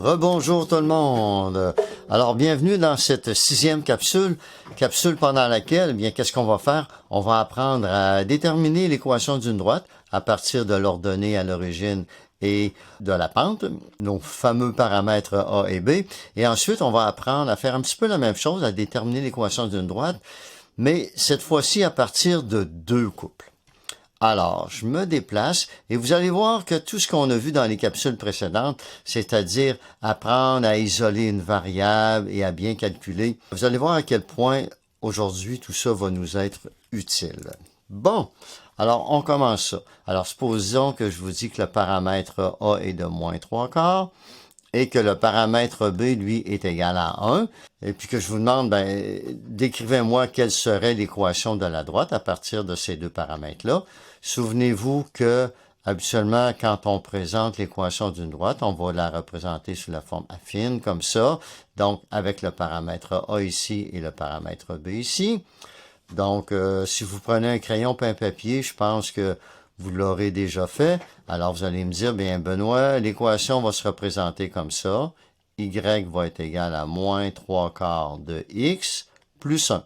Rebonjour tout le monde. Alors, bienvenue dans cette 6e capsule pendant laquelle, eh bien, qu'est-ce qu'on va faire? On va apprendre à déterminer l'équation d'une droite à partir de l'ordonnée à l'origine et de la pente, nos fameux paramètres A et B. Et ensuite, on va apprendre à faire un petit peu la même chose, à déterminer l'équation d'une droite, mais cette fois-ci à partir de deux couples. Alors, je me déplace et vous allez voir que tout ce qu'on a vu dans les capsules précédentes, c'est-à-dire apprendre à isoler une variable et à bien calculer, vous allez voir à quel point aujourd'hui tout ça va nous être utile. Bon, alors on commence ça. Alors, supposons que je vous dis que le paramètre A est de moins 3/4 et que le paramètre B, lui, est égal à 1, et puis que je vous demande, décrivez-moi quelle serait l'équation de la droite à partir de ces deux paramètres-là. Souvenez-vous que, habituellement, quand on présente l'équation d'une droite, on va la représenter sous la forme affine, comme ça, donc avec le paramètre A ici et le paramètre B ici. Donc, si vous prenez un crayon et un papier, je pense que vous l'aurez déjà fait. Alors, vous allez me dire, bien, Benoît, l'équation va se représenter comme ça. Y va être égal à moins 3/4 de x plus 1.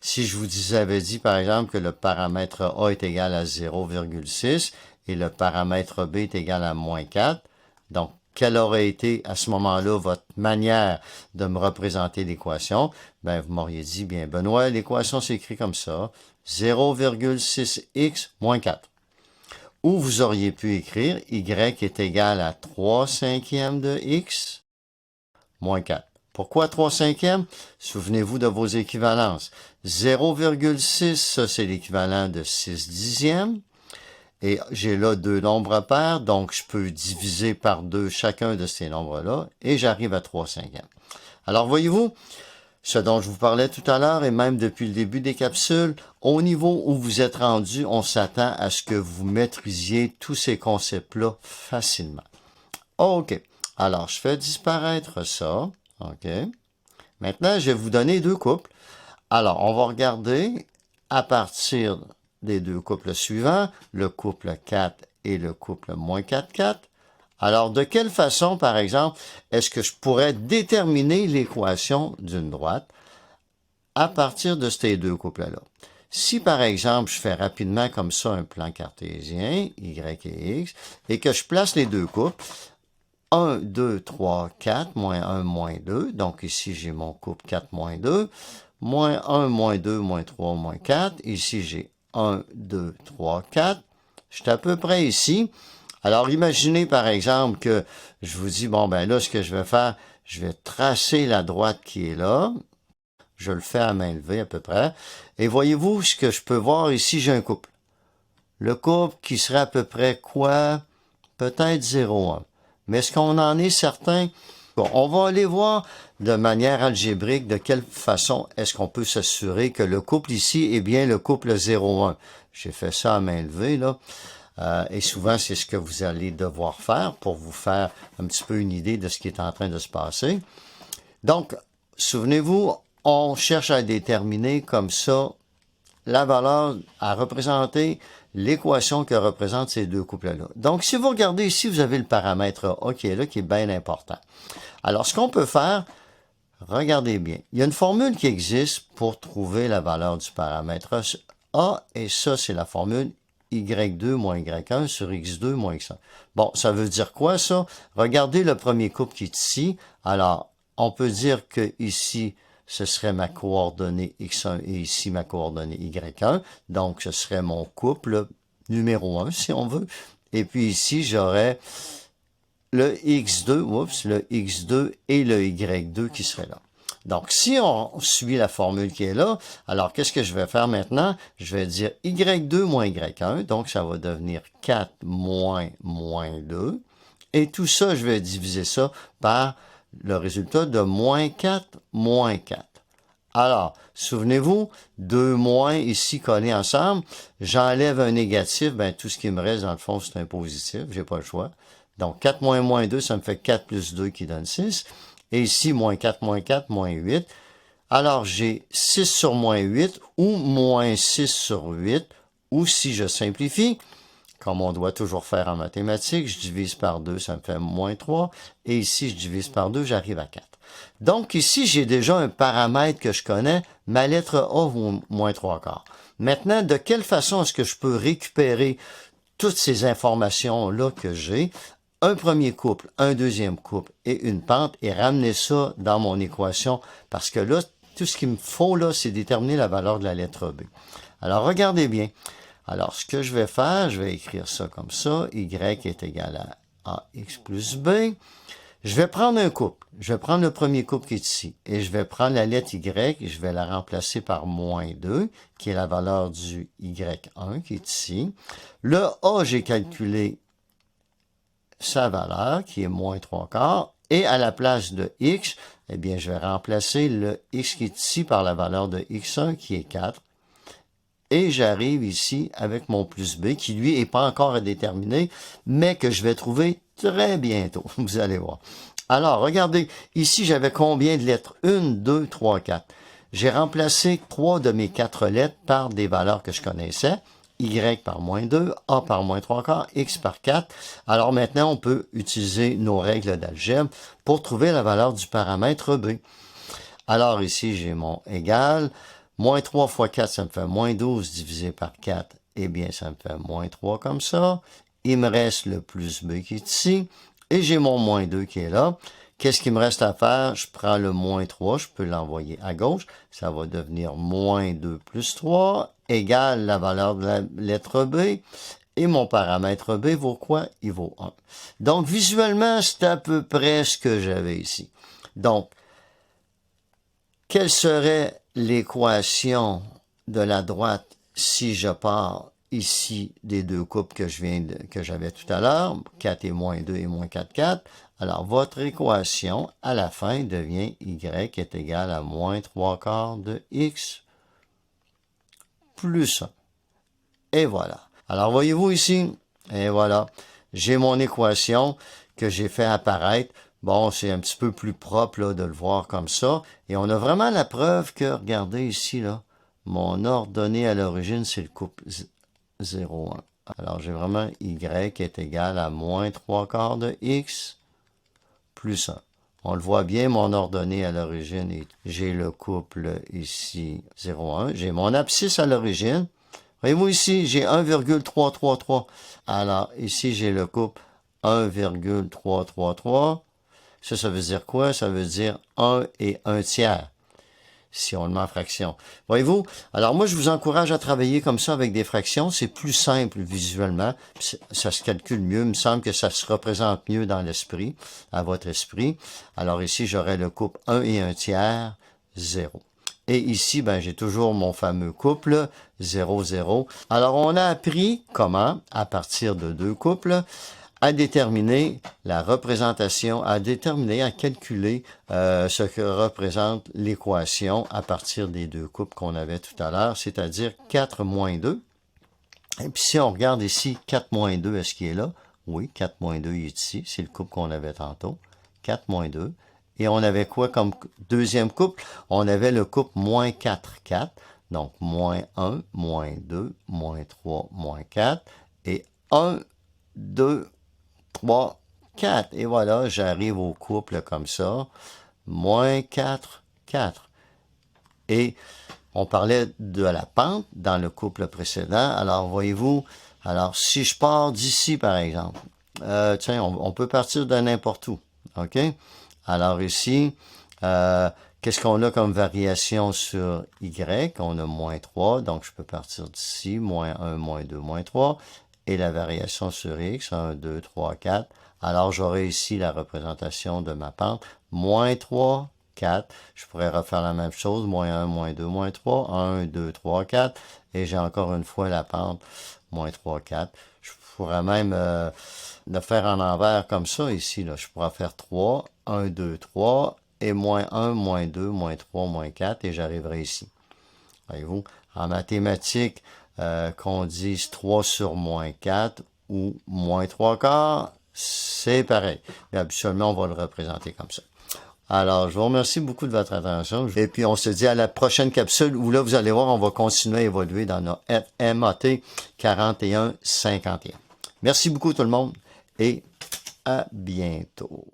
Si je vous avais dit, par exemple, que le paramètre A est égal à 0,6 et le paramètre B est égal à moins 4, donc, quelle aurait été à ce moment-là votre manière de me représenter l'équation? Ben, vous m'auriez dit, bien, Benoît, l'équation s'écrit comme ça, 0,6x moins 4. Ou vous auriez pu écrire y est égal à 3/5 de x moins 4. Pourquoi 3/5? Souvenez-vous de vos équivalences. 0,6, ça c'est l'équivalent de 6/10. Et j'ai là deux nombres pairs, donc je peux diviser par 2 chacun de ces nombres-là, et j'arrive à 3/5. Alors voyez-vous, ce dont je vous parlais tout à l'heure, et même depuis le début des capsules, au niveau où vous êtes rendu, on s'attend à ce que vous maîtrisiez tous ces concepts-là facilement. OK. Alors, je fais disparaître ça. OK. Maintenant, je vais vous donner deux couples. Alors, on va regarder à partir des deux couples suivants, le couple 4 et le couple moins 4/4. Alors, de quelle façon, par exemple, est-ce que je pourrais déterminer l'équation d'une droite à partir de ces deux couples-là? Si, par exemple, je fais rapidement comme ça un plan cartésien, y et x, et que je place les deux couples, 1, 2, 3, 4, moins 1, moins 2, donc ici j'ai mon couple 4, moins 2, moins 1, moins 2, moins 3, moins 4, ici j'ai 1, 2, 3, 4, je suis à peu près ici. Alors, imaginez par exemple que je vous dis, bon, ben là, ce que je vais faire, je vais tracer la droite qui est là. Je le fais à main levée à peu près. Et voyez-vous ce que je peux voir ici, j'ai un couple. Le couple qui serait à peu près quoi? Peut-être 0,1. Mais est-ce qu'on en est certain? Bon, on va aller voir de manière algébrique de quelle façon est-ce qu'on peut s'assurer que le couple ici est bien le couple 0,1. J'ai fait ça à main levée, là. Et souvent, c'est ce que vous allez devoir faire pour vous faire un petit peu une idée de ce qui est en train de se passer. Donc, souvenez-vous, on cherche à déterminer comme ça la valeur à représenter l'équation que représentent ces deux couples-là. Donc, si vous regardez ici, vous avez le paramètre A qui est là, qui est bien important. Alors, ce qu'on peut faire, regardez bien, il y a une formule qui existe pour trouver la valeur du paramètre A, et ça, c'est la formule y2 moins y1 sur x2 moins x1. Bon, ça veut dire quoi, ça? Regardez le premier couple qui est ici. Alors, on peut dire que ici, ce serait ma coordonnée x1 et ici ma coordonnée y1. Donc, ce serait mon couple numéro 1, si on veut. Et puis ici, j'aurais le x2 et le y2 qui seraient là. Donc, si on suit la formule qui est là, alors qu'est-ce que je vais faire maintenant? Je vais dire y2 moins y1, donc ça va devenir 4 moins 2. Et tout ça, je vais diviser ça par le résultat de moins 4 moins 4. Alors, souvenez-vous, deux moins ici collés ensemble, j'enlève un négatif, ben tout ce qui me reste dans le fond, c'est un positif, j'ai pas le choix. Donc, 4 moins 2, ça me fait 4 plus 2 qui donne 6. Et ici, moins 4, moins 8. Alors, j'ai 6 sur moins 8 ou moins 6 sur 8. Ou si je simplifie, comme on doit toujours faire en mathématiques, je divise par 2, ça me fait moins 3. Et ici, je divise par 2, j'arrive à 4. Donc ici, j'ai déjà un paramètre que je connais, ma lettre A vaut moins 3 quarts. Maintenant, de quelle façon est-ce que je peux récupérer toutes ces informations-là que j'ai, un premier couple, un deuxième couple et une pente, et ramener ça dans mon équation, parce que là, tout ce qu'il me faut, là, c'est déterminer la valeur de la lettre B. Alors, regardez bien. Alors, ce que je vais faire, je vais écrire ça comme ça. Y est égal à AX plus B. Je vais prendre un couple. Je vais prendre le premier couple qui est ici. Et je vais prendre la lettre Y et je vais la remplacer par moins 2, qui est la valeur du Y1 qui est ici. Le A, j'ai calculé sa valeur, qui est moins 3 quarts. Et à la place de X, eh bien, je vais remplacer le X qui est ici par la valeur de X1, qui est 4. Et j'arrive ici avec mon plus B, qui lui n'est pas encore à déterminer, mais que je vais trouver très bientôt. Vous allez voir. Alors, regardez, ici, j'avais combien de lettres? 1, 2, 3, 4. J'ai remplacé 3 de mes 4 lettres par des valeurs que je connaissais. Y par moins 2, A par moins 3 quarts, X par 4. Alors maintenant, on peut utiliser nos règles d'algèbre pour trouver la valeur du paramètre B. Alors ici, j'ai mon égal. Moins 3 fois 4, ça me fait moins 12 divisé par 4. Eh bien, ça me fait moins 3 comme ça. Il me reste le plus B qui est ici. Et j'ai mon moins 2 qui est là. Qu'est-ce qu'il me reste à faire? Je prends le moins 3, je peux l'envoyer à gauche. Ça va devenir moins 2 plus 3 égale la valeur de la lettre B. Et mon paramètre B vaut quoi? Il vaut 1. Donc, visuellement, c'est à peu près ce que j'avais ici. Donc, quelle serait l'équation de la droite si je pars ici des deux couples que j'avais tout à l'heure, 4 et moins 2 et moins 4, 4. Alors, votre équation, à la fin, devient Y est égal à moins 3 quarts de X plus 1. Et voilà. Alors, voyez-vous ici, et voilà, j'ai mon équation que j'ai fait apparaître. Bon, c'est un petit peu plus propre là, de le voir comme ça. Et on a vraiment la preuve que, regardez ici, là, mon ordonnée à l'origine, c'est le couple 0, 1. Alors, j'ai vraiment Y est égal à moins 3 quarts de X plus 1. On le voit bien, mon ordonnée à l'origine, j'ai le couple ici 0, 1. J'ai mon abscisse à l'origine. Voyez-vous ici, j'ai 1,333. Alors, ici, j'ai le couple 1,333. Ça veut dire quoi? Ça veut dire 1 et 1 tiers, si on le met en fraction. Voyez-vous? Alors moi, je vous encourage à travailler comme ça avec des fractions. C'est plus simple visuellement. Ça se calcule mieux. Il me semble que ça se représente mieux dans l'esprit, à votre esprit. Alors ici, j'aurai le couple 1 et 1 tiers, 0. Et ici, ben, j'ai toujours mon fameux couple 0, 0. Alors, on a appris comment, à partir de deux couples, à déterminer la représentation, à calculer ce que représente l'équation à partir des deux couples qu'on avait tout à l'heure, c'est-à-dire 4 moins 2. Et puis si on regarde ici, 4 moins 2, est-ce qu'il est là? Oui, 4 moins 2, il est ici. C'est le couple qu'on avait tantôt. 4 moins 2. Et on avait quoi comme deuxième couple? On avait le couple moins 4, 4. Donc, moins 1, moins 2, moins 3, moins 4. Et 1, 2, 3, 4. Et voilà, j'arrive au couple comme ça. Moins 4, 4. Et on parlait de la pente dans le couple précédent. Alors, voyez-vous, alors si je pars d'ici, par exemple, tiens, on peut partir de n'importe où. OK? Alors ici, qu'est-ce qu'on a comme variation sur Y? On a moins 3, donc je peux partir d'ici, moins 1, moins 2, moins 3. Et la variation sur X, 1, 2, 3, 4. Alors, j'aurai ici la représentation de ma pente. Moins 3, 4. Je pourrais refaire la même chose. Moins 1, moins 2, moins 3. 1, 2, 3, 4. Et j'ai encore une fois la pente. Moins 3, 4. Je pourrais même le faire en envers comme ça ici. Là. Je pourrais faire 3, 1, 2, 3. Et moins 1, moins 2, moins 3, moins 4. Et j'arriverai ici. Voyez-vous, en mathématiques, qu'on dise 3 sur moins 4 ou moins 3 quarts, c'est pareil. Mais habituellement, on va le représenter comme ça. Alors, je vous remercie beaucoup de votre attention. Et puis, on se dit à la prochaine capsule où là, vous allez voir, on va continuer à évoluer dans notre MAT 41-51. Merci beaucoup tout le monde et à bientôt.